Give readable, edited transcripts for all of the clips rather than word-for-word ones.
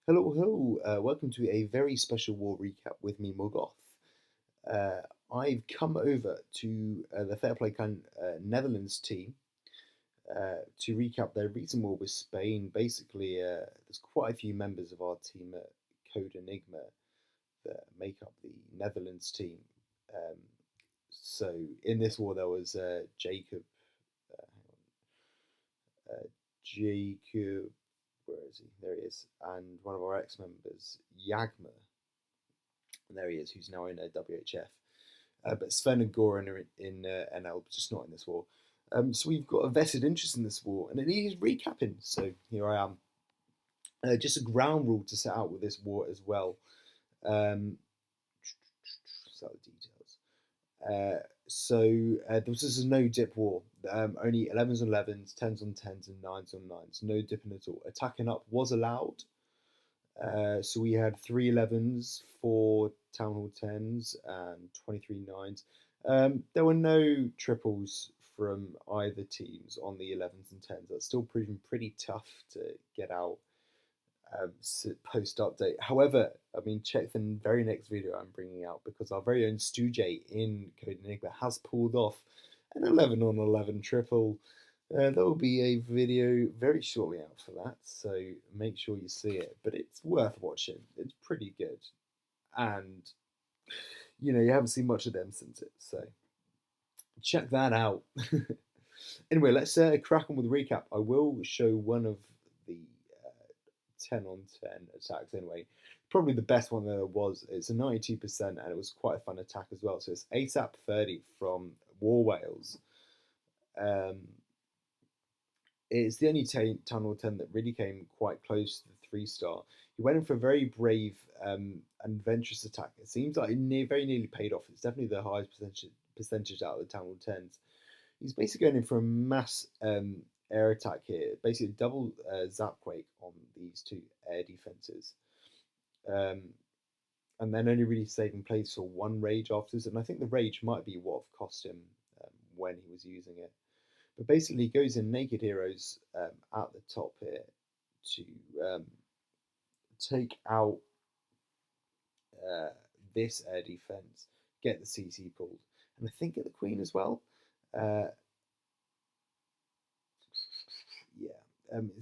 Hello, hello. Welcome to a very special war recap with me, Morgoth. Uh, I've come over to the Fair Play Netherlands team to recap their recent war with Spain. Basically, there's quite a few members of our team at Code Enigma that make up the Netherlands team. Um, so in this war, there was Jacob, Jacob, where is he? There he is, and one of our ex-members, Yagma. And there he is, who's now in WHF. But Sven and Goran are in NL, but just not in this war. So we've got a vested interest in this war, and it needs recapping. So here I am. Just a ground rule to set out with this war as well. So the details. This is a no dip war. Only 11s on 11s, 10s on 10s, and 9s on 9s. No dipping at all. Attacking up was allowed. So we had 3 11s, 4 Town Hall 10s, and 23 9s. There were no triples from either teams on the 11s and 10s. That's still proving pretty tough to get out post update. However, I mean, check the very next video I'm bringing out because our very own Stu-J in Code Enigma has pulled off an 11 on 11 triple. There will be a video very shortly out for that, so make sure you see it. But it's worth watching. It's pretty good, and you haven't seen much of them since it, so check that out. Anyway, let's crack on with the recap. I will show one of the 10 on 10 attacks anyway. Probably the best one there was. It's a 92%, and it was quite a fun attack as well. So it's ASAP 30 from War Wales. It's the only Town Hall 10 that really came quite close to the 3-star. He went in for a very brave and adventurous attack. It seems like it very nearly paid off. It's definitely the highest percentage out of the Town Hall 10s. He's basically going in for a mass air attack here. Basically, double Zapquake on these two air defenses. And then only really saving plays for one rage afterwards. And I think the rage might be what cost him when he was using it. But basically, he goes in Naked Heroes at the top here to take out this air defense, get the CC pulled, and I think get the Queen as well.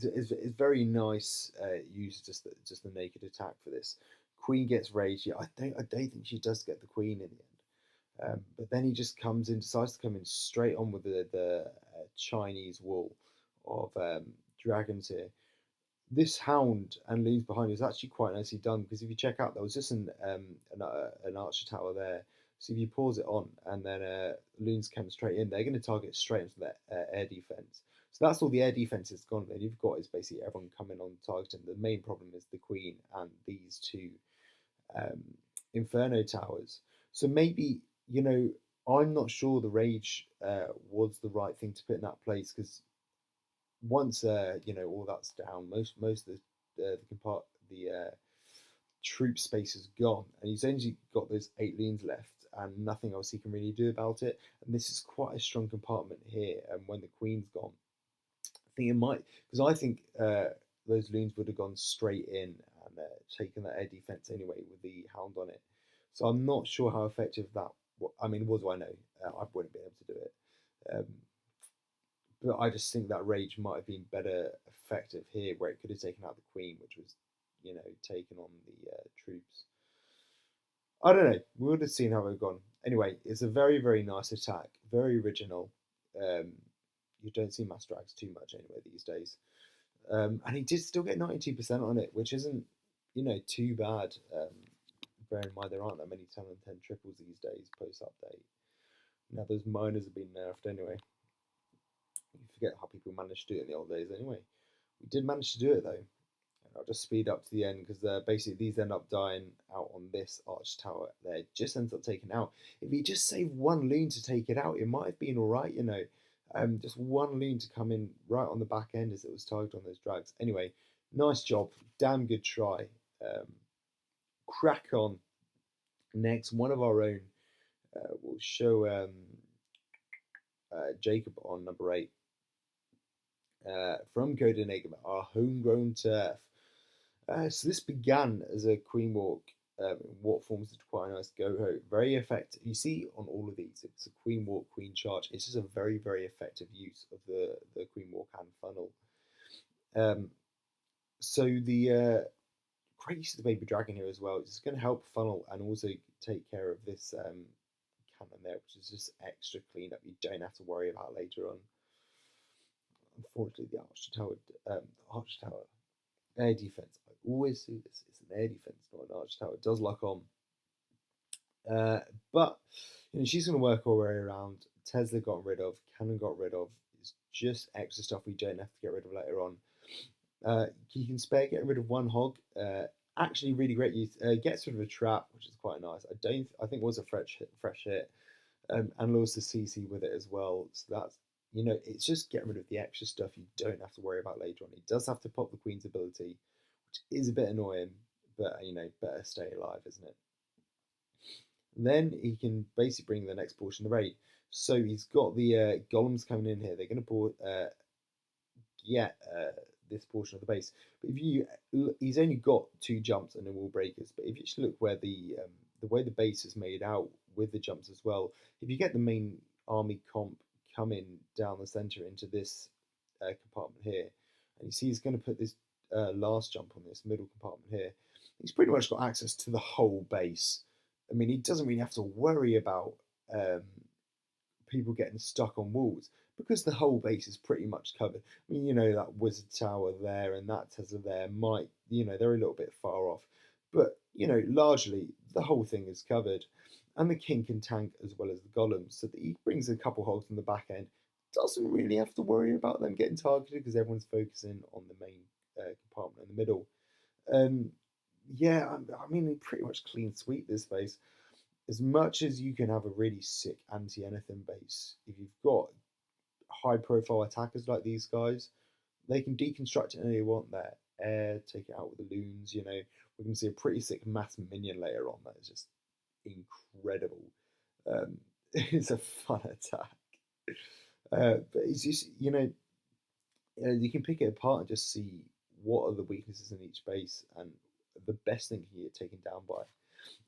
It's very nice use just the naked attack for this. Queen gets rage. Yeah, I don't think she does get the Queen in the end. But then he just comes in, decides to come in straight on with the Chinese wall of dragons here. This hound and loons behind is actually quite nicely done because if you check out, there was just an archer tower there. So if you pause it on and then loons come straight in, they're going to target straight into that air defense. So that's all the air defense is gone. Then you've got is basically everyone coming on targeting. The main problem is the Queen and these two Inferno towers. So maybe I'm not sure the rage was the right thing to put in that place because once all that's down, most of the troop space is gone, and he's only got those 8 leans left and nothing else he can really do about it. And this is quite a strong compartment here. And when the Queen's gone, I think it might because I think those loons would have gone straight in and taken that air defense anyway with the hound on it. So I'm not sure how effective that. I mean, what do I know? I wouldn't be able to do it. But I just think that rage might have been better effective here, where it could have taken out the Queen, which was, taken on the troops. I don't know. We would have seen how it had gone. Anyway, it's a very, very nice attack. Very original. You don't see mass drags too much anyway these days. And he did still get 92% on it, which isn't, too bad. Bear in mind there aren't that many 10 on 10 triples these days post update. Now those minors have been nerfed anyway. You forget how people managed to do it in the old days anyway. We did manage to do it though. And I'll just speed up to the end because basically these end up dying out on this arch tower there. It just ends up taken out. If he just saved one loon to take it out, it might have been alright, just one loon to come in right on the back end as it was targeted on those drags. Anyway, nice job. Damn good try. Crack on. Next, one of our own will show Jacob on number 8. From Code Enigma, our homegrown turf. So this began as a queen walk in what forms into quite a nice GoHo. Very effective. You see on all of these, it's a queen walk, queen charge. It's just a very, very effective use of the queen walk and funnel. Um, so the great use of the baby dragon here as well. It's going to help funnel and also take care of this cannon there, which is just extra cleanup. You don't have to worry about later on. Unfortunately, arch tower air defense. I always see this. It's an air defense, not an arch tower. It does lock on, but she's going to work all the way around. Tesla got rid of. Cannon got rid of. It's just extra stuff we don't have to get rid of later on. You can spare getting rid of one hog. Actually, really great use. Gets rid of a trap, which is quite nice. I think it was a fresh hit, and also CC with it as well. So that's it's just getting rid of the extra stuff you don't have to worry about later on. He does have to pop the Queen's ability, which is a bit annoying, but better stay alive, isn't it? Then he can basically bring the next portion of the raid. So he's got the golems coming in here. They're going to get this portion of the base. But he's only got 2 jumps and no wall breakers. But if you actually look where the way the base is made out with the jumps as well, if you get the main army comp coming down the center into this compartment here, and you see he's going to put this last jump on this middle compartment here, he's pretty much got access to the whole base. I mean, he doesn't really have to worry about people getting stuck on walls because the whole base is pretty much covered. I mean, that wizard tower there and that Tesla there might, they're a little bit far off, but largely the whole thing is covered. And the king can tank as well as the golems, so that he brings a couple hogs in the back end. Doesn't really have to worry about them getting targeted because everyone's focusing on the main compartment in the middle. Yeah, I mean, he pretty much clean sweep this base. As much as you can have a really sick anti-anything base, if you've got high-profile attackers like these guys, they can deconstruct it any they want there. Air, take it out with the loons, We're going to see a pretty sick mass minion later on that is just incredible. It's a fun attack. But it's just, you can pick it apart and just see what are the weaknesses in each base and the best thing can get taken down by.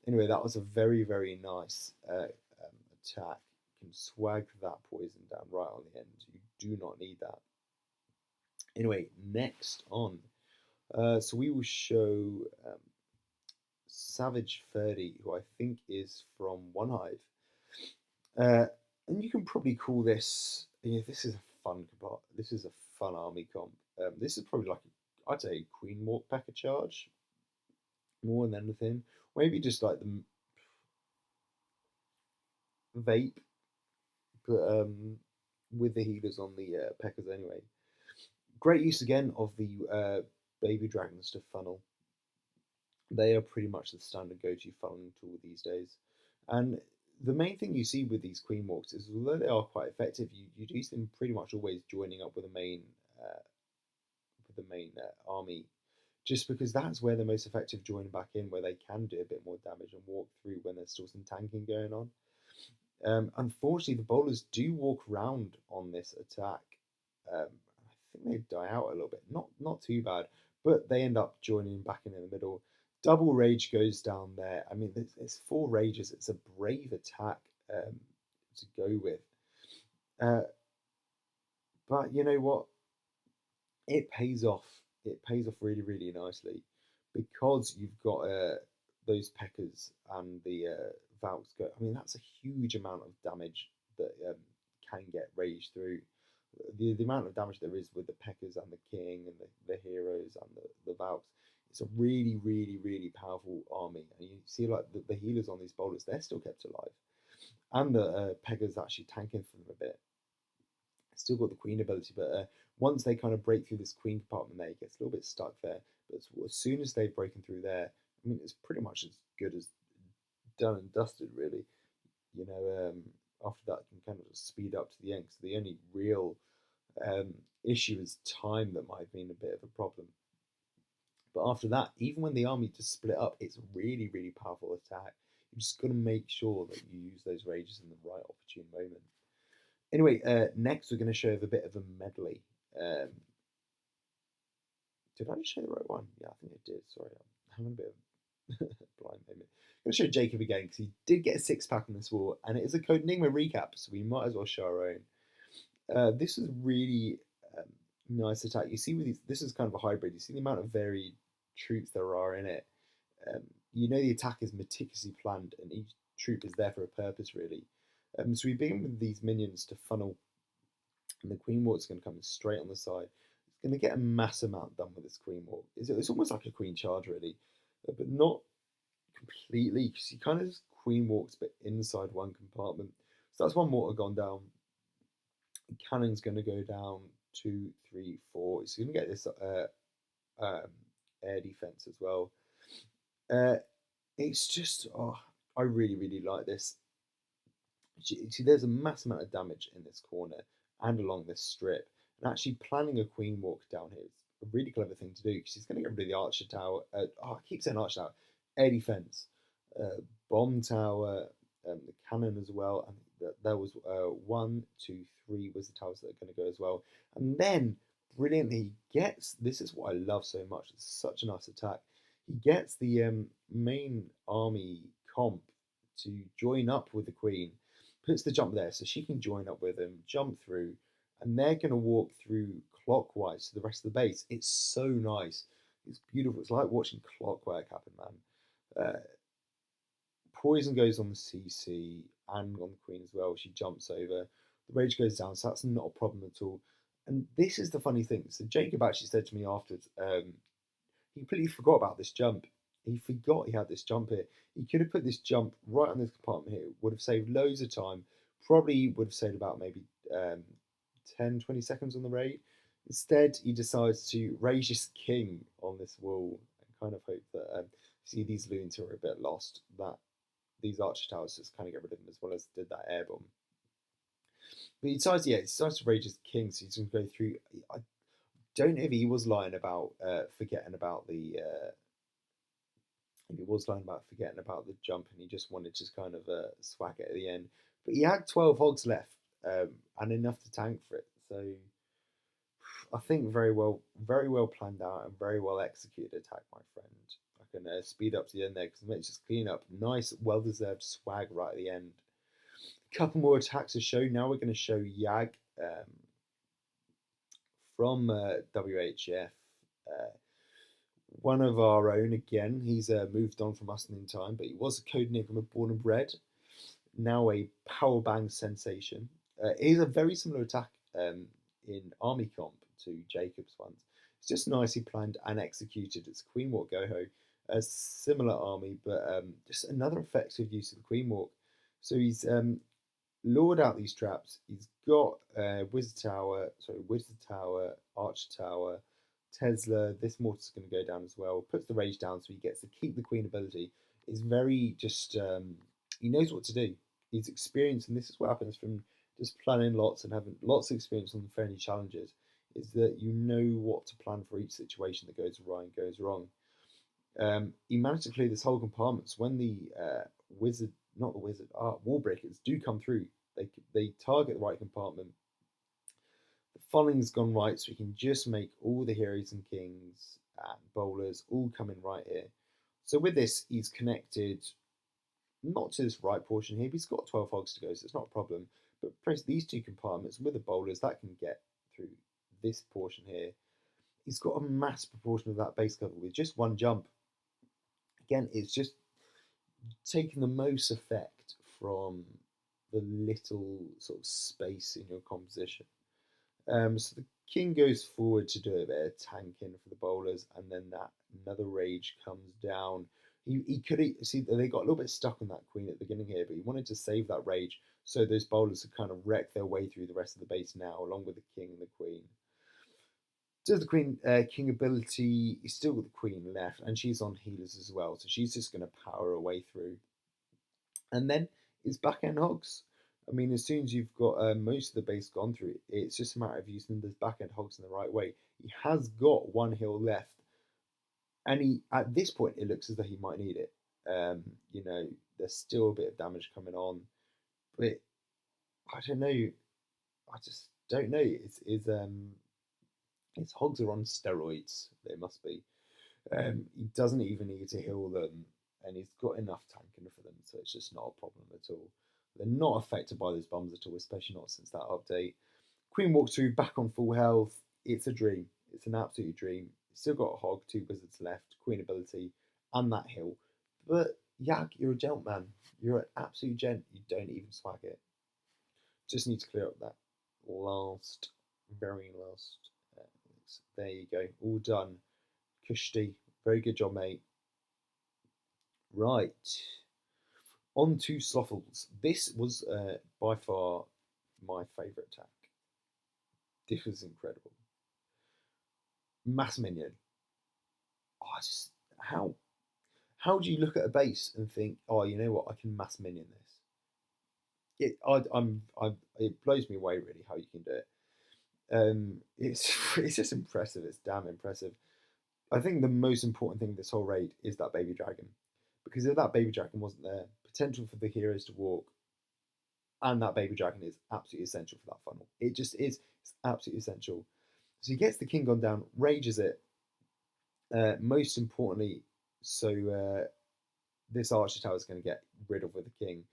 Anyway, that was a very, very nice attack. You can swag that poison down right on the end. You do not need that. Anyway, next on. So we will show Savage 30, who I think is from One Hive. And you can probably call this, this is a fun comp. This is a fun army comp. This is probably like, I'd say, Queen Walk PEKKA Charge more than anything. Maybe just like the vape, but with the healers on the Pekkas anyway. Great use again of the baby dragons to funnel. They are pretty much the standard go-to funneling tool these days. And the main thing you see with these queen walks is, although they are quite effective, you do see them pretty much always joining up with the main army, just because that's where they're most effective joining back in, where they can do a bit more damage and walk through when there's still some tanking going on. Unfortunately, the bowlers do walk around on this attack. I think they die out a little bit, not too bad, but they end up joining back in the middle. Double rage goes down there. I mean, it's 4 rages. It's a brave attack to go with. But you know what? It pays off. It pays off really, really nicely because you've got those Pekkas and the Valks go. I mean, that's a huge amount of damage that can get raged through. The amount of damage there is with the Pekkas and the King and the heroes and the Valks. It's a really, really, really powerful army. And you see like the healers on these bowlers, they're still kept alive. And the Pekka's actually tanking for them a bit. Still got the Queen ability, but once they kind of break through this Queen compartment there, it gets a little bit stuck there. But as soon as they've broken through there, I mean, it's pretty much as good as done and dusted, really. After that, you can kind of just speed up to the end. So the only real issue is time that might have been a bit of a problem. But after that, even when the army just split up, it's a really, really powerful attack. You just got to make sure that you use those rages in the right opportune moment. Anyway, next we're going to show a bit of a medley Did I just show the right one? Yeah, I think I did. Sorry, I'm having a bit of blind moment. I'm going to show Jacob again because he did get a 6-pack on this war, and it is a Code Enigma recap, so we might as well show our own. This is really nice attack. You see with these, this is kind of a hybrid. You see the amount of varied troops there are in it. You know the attack is meticulously planned, and each troop is there for a purpose, really. So we begin with these minions to funnel, and the Queen Walk's going to come straight on the side. It's going to get a mass amount done with this Queen Walk. It's almost like a Queen Charge, really, but not completely, because he kind of just Queen Walks, but inside one compartment. So that's one mortar gone down. The cannon's going to go down 2, 3, 4. It's going to get this air defense as well. It's just, I really, really like this. See, there's a mass amount of damage in this corner and along this strip. And actually planning a Queen Walk down here is a really clever thing to do, because he's going to get rid of the Archer Tower. I keep saying Archer Tower. Air defense, bomb tower, the cannon as well. And there was 1, 2, 3 was the towers that are going to go as well. And then, brilliantly, he gets, this is what I love so much, it's such a nice attack. He gets the main army comp to join up with the Queen, puts the jump there so she can join up with him, jump through, and they're going to walk through clockwise to the rest of the base. It's so nice. It's beautiful. It's like watching clockwork happen, man. Poison goes on the CC and on the Queen as well. She jumps over. The rage goes down, so that's not a problem at all. And this is the funny thing. So Jacob actually said to me afterwards, he completely forgot about this jump. He forgot he had this jump here. He could have put this jump right on this compartment here. Would have saved loads of time. Probably would have saved about maybe 10, 20 seconds on the raid. Instead, he decides to raise his king on this wall and kind of hope that see these loons who are a bit lost, that these archer towers just kind of get rid of them, as well as did that air bomb. But he decides to raise his king, so he's going to go through. I don't know if he was lying about forgetting about the. If he was lying about forgetting about the jump, and he just wanted to kind of swag it at the end. But he had 12 hogs left and enough to tank for it. So I think very well planned out and very well executed attack, my friend. I can speed up to the end there because it's just clean up. Nice, well-deserved swag right at the end. A couple more attacks to show. Now we're going to show Yag from WHF. One of our own again. He's moved on from us in time, but he was a Code Enigma born and bred. Now a power bang sensation. It is a very similar attack in Army Comp to Jacob's ones. It's just nicely planned and executed. It's Queen Walk GoHo, a similar army, but just another effective use of the Queen Walk. So he's lured out these traps. He's got Wizard Tower, Archer Tower, Tesla. This mortar's going to go down as well. Puts the rage down, so he gets to keep the Queen ability. Is very just he knows what to do. He's experienced, and this is what happens from just planning lots and having lots of experience on the friendly challenges. Is that you know what to plan for each situation that goes right and goes wrong. He managed to clear this whole compartment. So when the wall breakers do come through, they target the right compartment. The funneling's gone right, so we can just make all the heroes and kings and bowlers all come in right here. So with this, he's connected not to this right portion here, but he's got 12 hogs to go, so it's not a problem. But press these two compartments with the bowlers, that can get through this portion here. He's got a mass proportion of that base cover with just one jump. Again, it's just taking the most effect from the little sort of space in your composition. So the king goes forward to do a bit of tanking for the bowlers, and then that another rage comes down. He could see that they got a little bit stuck on that queen at the beginning here, but he wanted to save that rage so those bowlers could kind of wreck their way through the rest of the base now, along with the king and the queen. Does the queen king ability? He's still got the queen left, and she's on healers as well, so she's just going to power her way through. And then it's back end hogs. I mean, as soon as you've got most of the base gone through, it's just a matter of using those back end hogs in the right way. He has got one hill left, and at this point it looks as though he might need it. You know, there's still a bit of damage coming on, but I don't know. I just don't know. His hogs are on steroids. They must be. He doesn't even need to heal them, and he's got enough tanking for them, so it's just not a problem at all. They're not affected by those bombs at all, especially not since that update. Queen walks through back on full health. It's a dream. It's an absolute dream. Still got a hog, 2 wizards left, queen ability, and that hill. But Yak, you're a gent, man. You're an absolute gent. You don't even swag it. Just need to clear up that last, very last. There you go. All done. Kushti, very good job, mate. Right. On to Sloffles. This was by far my favourite attack. This was incredible. Mass minion. Oh, how do you look at a base and think, oh, you know what, I can mass minion this? It blows me away really how you can do it. It's just impressive. It's damn impressive. I think the most important thing of this whole raid is that baby dragon, because if that baby dragon wasn't there, potential for the heroes to walk, and that baby dragon is absolutely essential for that funnel. It just is. It's absolutely essential. So he gets the king gone down, rages it. Most importantly, so this archer tower is going to get rid of with the king.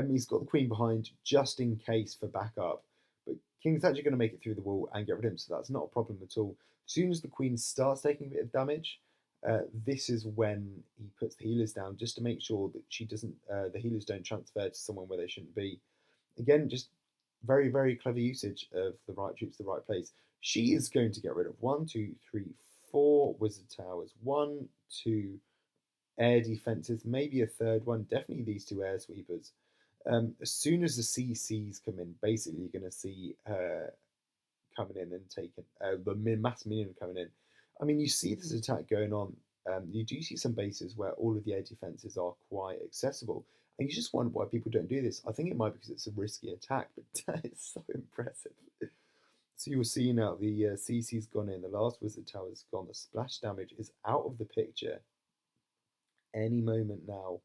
He's got the queen behind just in case for backup, but king's actually going to make it through the wall and get rid of him, so that's not a problem at all. As soon as the queen starts taking a bit of damage, this is when he puts the healers down just to make sure that she doesn't, the healers don't transfer to someone where they shouldn't be. Again, just very, very clever usage of the right troops, the right place. She is going to get rid of 1, 2, 3, 4 wizard towers, 1, 2 air defenses, maybe a third one, definitely these 2 air sweepers. As soon as the CCs come in, basically you're going to see her coming in and taking the mass minion coming in. I mean, you see this attack going on. You do see some bases where all of the air defenses are quite accessible, and you just wonder why people don't do this. I think it might be because it's a risky attack, but it's so impressive. So you'll see now the CC's gone in, the last wizard tower's gone, the splash damage is out of the picture. Any moment now,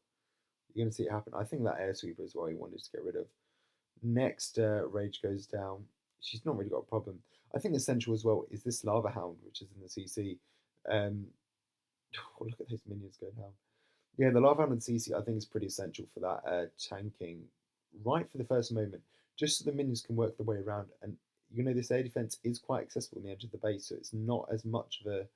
you're going to see it happen. I think that air sweeper is what he wanted to get rid of. Next, rage goes down. She's not really got a problem. I think essential as well is this lava hound, which is in the CC. Oh, look at those minions going down. Yeah, the lava hound and CC I think is pretty essential for that tanking right for the first moment, just so the minions can work their way around. And you know, this air defense is quite accessible on the edge of the base, so it's not as much of a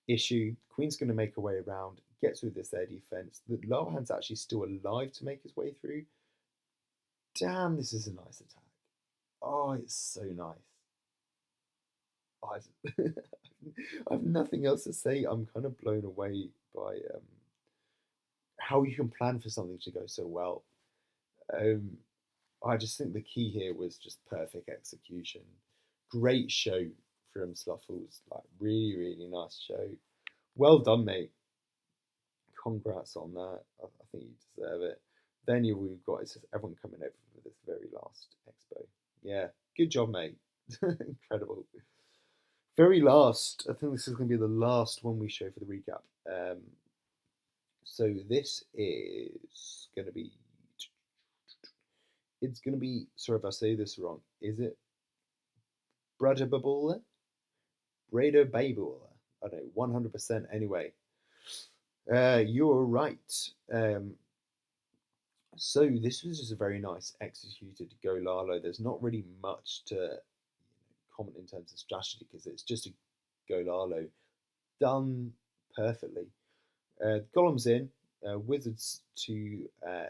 issue. Queen's going to make her way around, get through this air defense. The lava hound's actually still alive to make his way through. Damn, this is a nice attack. Oh, it's so nice. I have nothing else to say. I'm kind of blown away by how you can plan for something to go so well. I just think the key here was just perfect execution. Great show from Sluffles. Like, really, really nice show. Well done, mate. Congrats on that. I think you deserve it. Then we've got is just everyone coming over for this very last expo. Yeah, good job, mate. Incredible. Very last, I think this is going to be the last one we show for the recap. So this is going to be, it's going to be, sorry if I say this wrong, is it Brother Babula? Brado Babula? I don't know, 100% anyway. You're right. So this was just a very nice executed Go Lalo. There's not really much to comment in terms of strategy because it's just a Go Lalo done perfectly. Golem's in, wizards to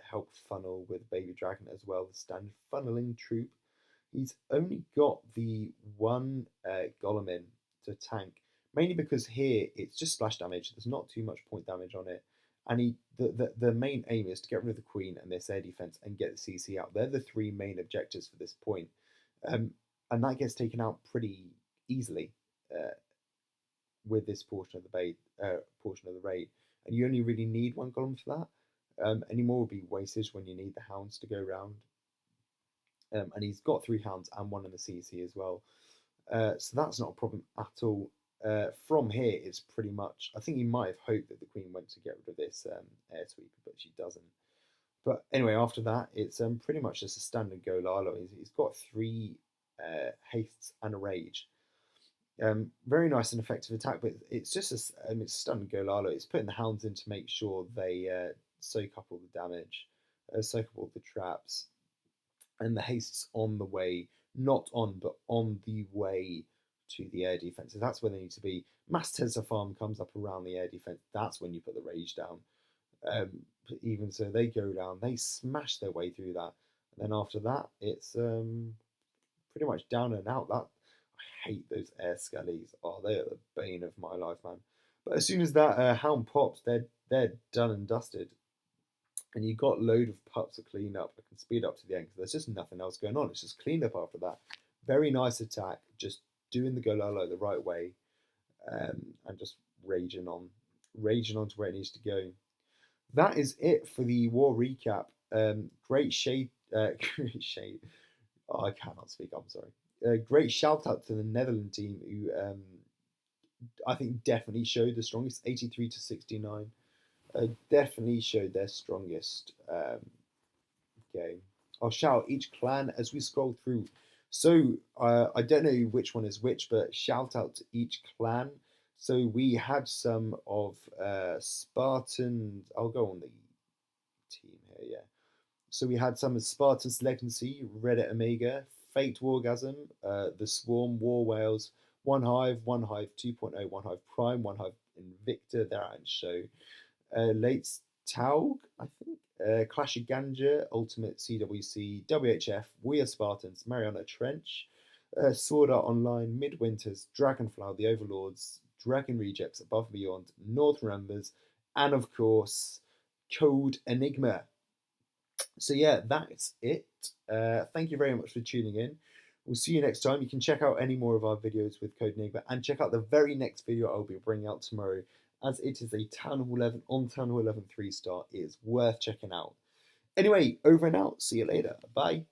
help funnel with Baby Dragon as well, the standard funneling troop. He's only got the 1 Golem in to tank, mainly because here it's just splash damage. There's not too much point damage on it. And the main aim is to get rid of the queen and this air defense and get the CC out. They're the 3 main objectives for this point. And that gets taken out pretty easily with this portion of the raid. And you only really need 1 golem for that. Any more would be wastage when you need the hounds to go around. And he's got 3 hounds and 1 in the CC as well. So that's not a problem at all. From here, it's pretty much, I think he might have hoped that the queen went to get rid of this air sweeper, but she doesn't. But anyway, after that, it's pretty much just a standard Go Lalo. He's got 3 hastes and a rage. Very nice and effective attack, but it's just it's stunning Golalo. It's putting the hounds in to make sure they soak up all the damage, soak up all the traps, and the haste's on the way, not on, but on the way to the air defenses. That's where they need to be. Mass Tesla farm comes up around the air defense. That's when you put the rage down. Even so, they go down. They smash their way through that, and then after that, it's pretty much down and out. That I hate those air skellies. Oh, they are the bane of my life, man. But as soon as that hound pops, they're done and dusted. And you got a load of pups to clean up. I can speed up to the end because there's just nothing else going on. It's just clean up after that. Very nice attack. Just doing the Golalo the right way, and just raging on to where it needs to go. That is it for the war recap. Great shade. Great shade. Oh, I cannot speak. I'm sorry. Great shout out to the Netherlands team who I think definitely showed the strongest 83 to 69. Definitely showed their strongest game. I'll shout out each clan as we scroll through. So I don't know which one is which, but shout out to each clan. So we had some of Spartans. I'll go on the team here, yeah. So we had some of Spartans Legacy, Reddit Omega, Fate Wargasm, The Swarm, War Whales, One Hive 2.0, One Hive Prime, One Hive Invicta, they're out in show. Late Taug, I think. Clash of Ganja, Ultimate CWC, WHF, We Are Spartans, Mariana Trench, Sword Art Online, Midwinters, Dragonflower, The Overlords, Dragon Rejects, Above and Beyond, North Remembers, and of course, Code Enigma. So yeah, that's it. Thank you very much for tuning in. We'll see you next time. You can check out any more of our videos with Code Enigma and check out the very next video I'll be bringing out tomorrow, as it is a Town Hall 11 on Town Hall 11 3-star. It is worth checking out. Anyway, over and out. See you later. Bye.